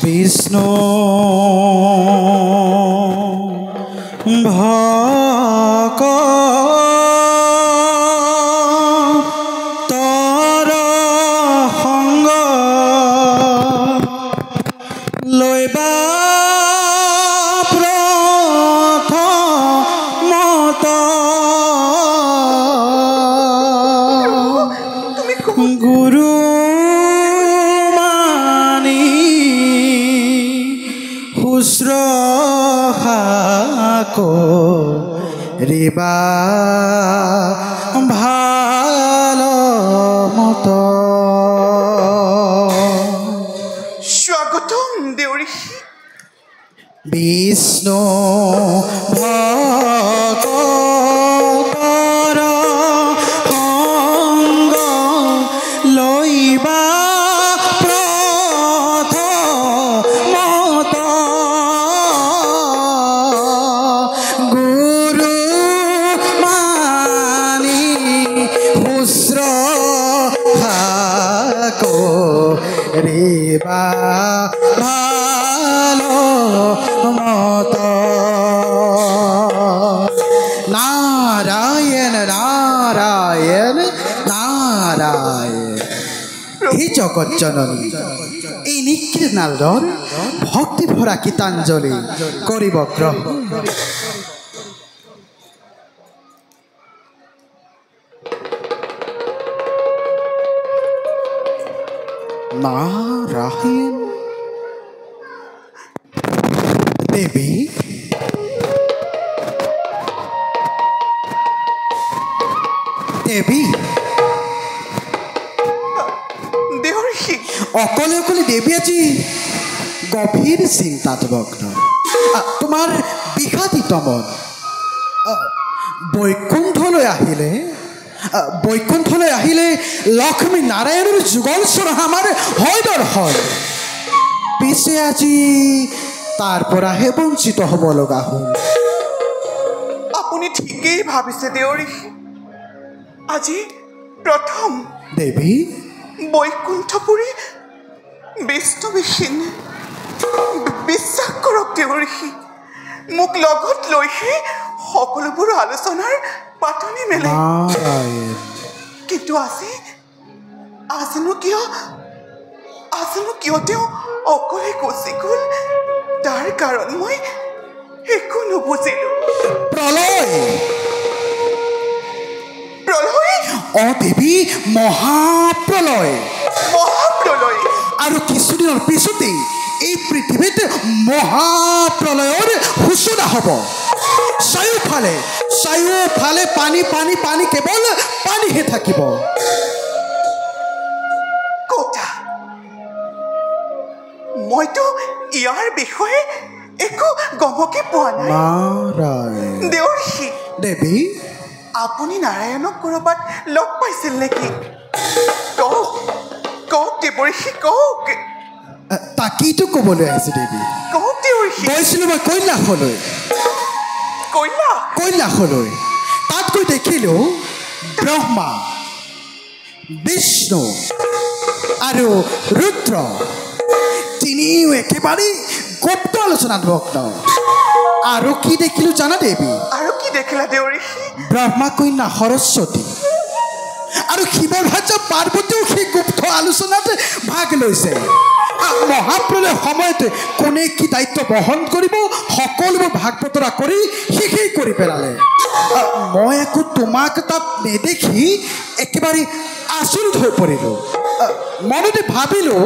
বিষ্ণু ভক্তৰ সংগ লৈবা প্ৰথমত গুৰু শুশ্ৰূষা কৰিবা ভাল মত। স্বাগতম দেউৰী। বিষ্ণু ভক্তৰ সংগ লৈবা ৰেবা ভাল মত। নাৰায়ণ নাৰায়ণ নাৰায়ণ। হে জগত জননী, এই নিকৃত নাৰদৰ ভক্তি ভৰা গীতাঞ্জলি কৰিব গ্ৰহণ। নাৰায়ণ। দেবী দেবী দেউৰী। অকলে অকলে দেবী আজি গভীৰ চিন্তাত মগ্ন। তোমাৰ বিষাদিত মন বৈকুণ্ঠলৈ আহিলে লক্ষ্মী নাৰায়ণৰ যুগল চৰণ আমাৰ হয় দৰ্শন। পিছে আজি তাৰ পৰাহে বঞ্চিত হ'ব লগা হ'ল। আপুনি ঠিকেই ভাবিছে দেউৰী। আজি প্ৰথম দেৱী বৈকুণ্ঠপুৰী বিষ্ণুবিহীন। বিশ্বাস কৰক দেউৰী, মোক লগত লৈহে সকলোবোৰ আলোচনাৰ পাতনি মেলে। কিন্তু আজিনো কিয় তেওঁ অকলে গুচি গ'ল, তাৰ কাৰণ মই একো নুবুজিলো। প্ৰলয় অ দেৱী, মহাপ্ৰলয়। আৰু কিছুদিনৰ পিছতেই এই পৃথিৱীত মহাপ্ৰলয়ৰ সূচনা হ'ব। চাৰিওফালে পানী পানী পানী, কেৱল পানীহে থাকিব। মইতো ইয়াৰ বিষয়ে একো গমকে পোৱা নাই। দেউৰী দেৱী, আপুনি নাৰায়ণক ক'ৰবাত লগ পাইছিল নেকি? কওক দেৱৰী, কওক। তাকেইতো ক'বলৈ আহিছে দেৱী। কওক দেউৰী। গৈছিলোঁ মই কৈলাশলৈ। তাত গৈ দেখিলোঁ ব্ৰহ্মা, বিষ্ণু আৰু ৰুদ্ৰ তিনিও একেবাৰে গুপ্ত আলোচনাত মগ্ন। আৰু কি দেখিলোঁ জানা দেৱী? আৰু কি দেখিলা দেউৰী? ব্ৰহ্মা কন্যা সৰস্বতী আৰু শিৱৰ ভাৰ্যা পাৰ্বতীও সেই গুপ্ত আলোচনাত ভাগ লৈছে। মহাপ্ৰলয়ৰ সময়ত কোনে কি দায়িত্ব বহন কৰিব সকলোবোৰ ভাগ বতৰা কৰি শেষেই কৰি পেলালে। মই আকৌ তোমাক তাত নেদেখি একেবাৰে আচৰিত হৈ পৰিলোঁ। মনতে ভাবিলোঁ,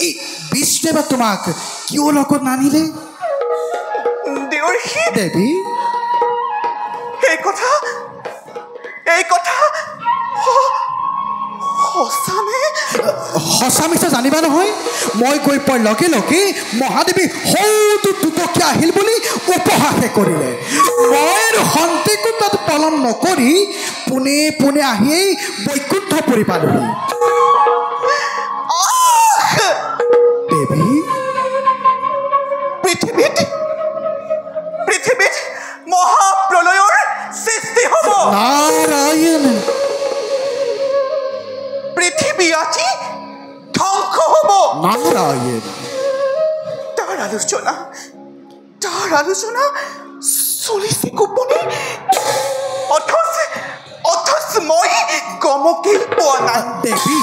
এই বিষ্ণুৱে বা তোমাক কিয় লগত নানিলে? দেৱী, এই কথা সঁচা মিছা জানিবা নহয়। মই গৈ পোৱাৰ লগে লগে মহাদেৱী সৌটো টুটকীয়া আহিল বুলি উপহাসে কৰিলে। মই সন্তেকো তাত পালন নকৰি পোনে পোনে আহিয়েই বৈকুণ্ঠপুৰী পালোহি। দেৱী, পৃথিৱীত মহাপ্ৰলয়ৰ সৃষ্টি হ'ব। নাৰায়ণ। পৃথিৱী আজি ধ্বংস হ'ব। নাৰায়ণ। তাৰ আলোচনা চলিছে গোপনে অথচ মই গমকেই পোৱা নাই দেৱী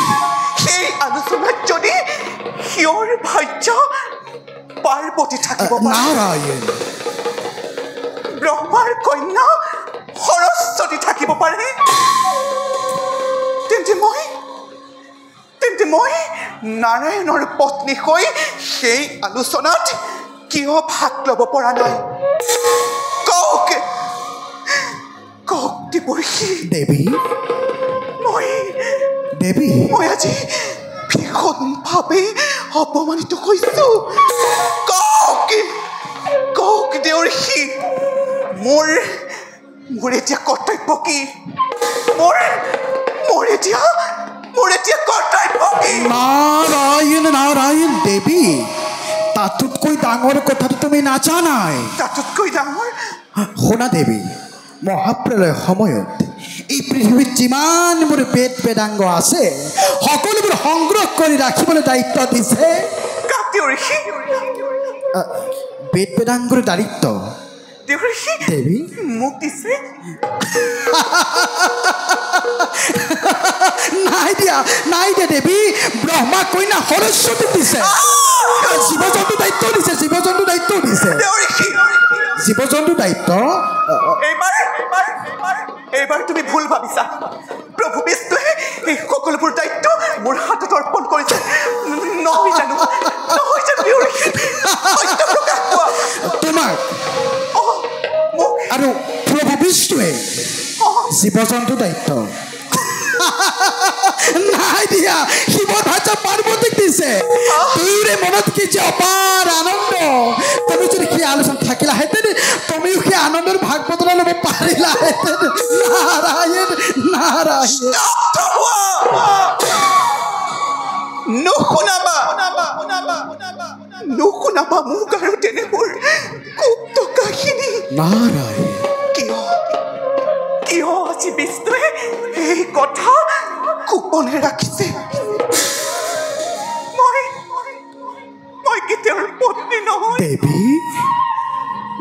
সেই আলোচনাত যদি সিয়ৰ ভাৰ্য পাৰ্বতী থাকিব নাৰায়ণ ব্ৰহ্মাৰ কন্যা সৰস্বতী থাকিব পাৰে তেন্তে মই নাৰায়ণৰ পত্নী হৈ সেই আলোচনাত কিয় ভাগ ল'ব পৰা নাই কওক দেৱৰ্ষি দেৱী মই আজি ভীষণভাৱে অপমানিত হৈছো কওক দেৱৰ্ষি মোৰ এতিয়া কৰ্তব্য কি মোৰ এতিয়া কৰ্তব্য কি নাৰায়ণ দেৱী তাতোতকৈ ডাঙৰ কথাটো তুমি নাজানাই তাতোতকৈ ডাঙৰ শুনা দেৱী মহাপ্ৰলয় সময়ত এই পৃথিৱীত যিমানবোৰ বেদ বেদাংগ আছে সকলোবোৰ সংগ্ৰহ কৰি ৰাখিবলৈ দায়িত্ব দিছে বেদ বেদাংগৰ দায়িত্ব দেৱী মোক দিছে নাই দিয়া দেৱী ব্ৰহ্মা কন্যা সৰস্বতী দিছে জীৱ জন্তু দায়িত্ব দিছে জীৱ জন্তু দায়িত্ব এইবাৰ তুমি ভুল ভাবিছা প্ৰভু বিষ্ণুৱে এই সকলোবোৰ দায়িত্ব মোৰ হাতত অৰ্পণ কৰিছে নহয় জানো তোমাক আৰু প্ৰভু বিষ্ণুৱে জীৱ জন্তু দায়িত্ব নাই দিয়া শিৱ ভাৰ্য পাৰ্বতীক দিছে দুয়োৰে মনত কি যে অপাৰ আনন্দ তুমি যদি সেই আলোচনা থাকিলাহেঁতেন তুমিও সেই আনন্দৰ ভাগ বতৰা ল'ব পাৰিলাহেঁতেন নাৰায়ণ নুশুনাবা মোক আৰু তেনেবোৰ গুপ্ত কাহিনী নাৰায়ণ কিয় আজি বিষ্ণুৱে এই কথা গোপনে ৰাখিছে মই কেতিয়াও পত্নী নহয় দেৱী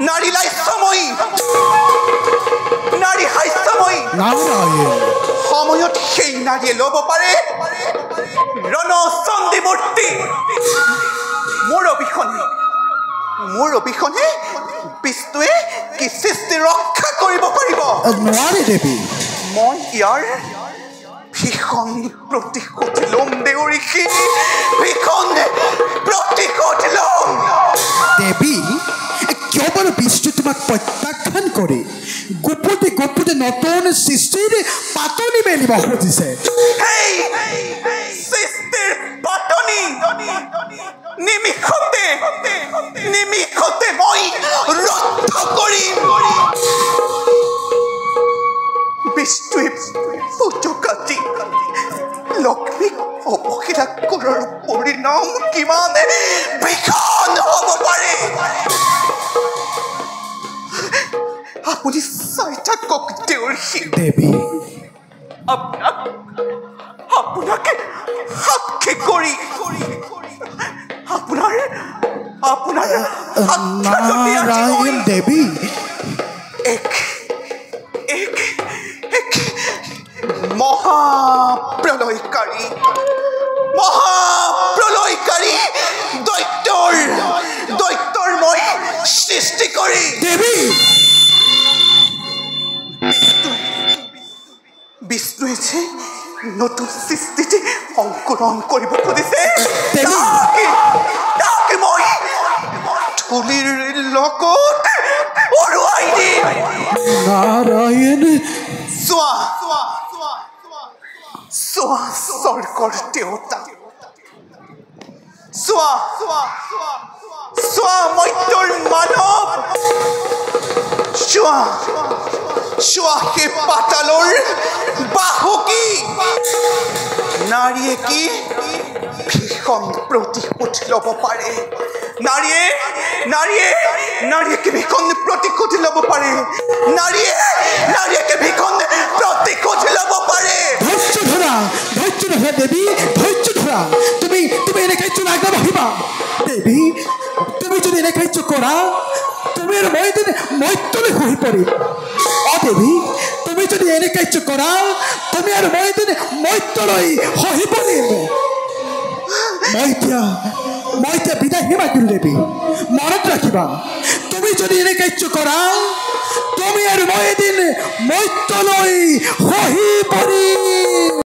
নাৰী লাস্যময়ী নাৰায়ণ সময়ত সেই নাৰীয়ে ল'ব পাৰে ৰণচণ্ডী মূৰ্তি মোৰ অবিহনে বিষ্ণুৱে কি সৃষ্টি ৰক্ষা কৰিব পাৰিব নোৱাৰে দেৱী মই ইয়াৰ ভীষণ প্ৰতিশোধ ল'ম দেৱৰ্ষি দেৱী কিয় বাৰু বিষ্ণু তোমাক প্ৰত্যাখ্যান কৰি গোপতে নতুন সৃষ্টিৰ পাতনি মেলিব খুজিছে সৃষ্টিৰ পাতনি নিমিষতে মই ৰদ্ধ কৰিম বিষ্ণুৱে পুতকাতি লক্ষ্মীক অৱহেলা কৰাৰ পৰিণাম কিমান ভীষণ হ'ব পাৰে আপুনি চাই থাকক দেৱৰ্ষি দেৱী আপোনাকে সাক্ষী কৰি আপোনাৰ নাৰায়ণ দেৱী এক মহাপ্ৰলয়কাৰী দৈত্যৰ মই সৃষ্টি কৰি দেৱী বিষ্ণুৱে যে নতুন সৃষ্টিতে অংকুৰণ কৰিব খুজিছে তাকে মই ধূলিৰ লগত উৰুৱাই দিম নাৰায়ণ চোৱা স্বৰ্গৰ দেৱতা চোৱা মৰ্ত্যৰ মানৱ চোৱা সেই পাতালৰ বাহুকী নাৰীয়ে কি ভীষণ প্ৰতিশোধ ল'ব পাৰে নাৰীয়ে কি ভীষণ প্ৰতিশোধ ল'ব পাৰে নাৰীয়ে কি ভীষণ প্ৰতিশোধ ল'ব পাৰে ধৈৰ্য ধৰা দেৱী ধৈৰ্য ধৰা তুমি এনেকৈ চোন আগবাঢ়িবা দেৱী তুমি যদি যদি এনে কাৰ্য কৰা তুমি আৰু মই এদিন মৰ্ত্যলৈ খহি পৰিম দেৱী তুমি যদি এনে কাৰ্য কৰা তুমি আৰু মই এদিন মৰ্ত্যলৈ খহি পৰিম মই এতিয়া বিদায় মাগিলোঁ দেৱী মনত ৰাখিবা তুমি যদি এনে কাৰ্য কৰা তুমি আৰু মই এদিন মৰ্ত্যলৈ খহি পৰিম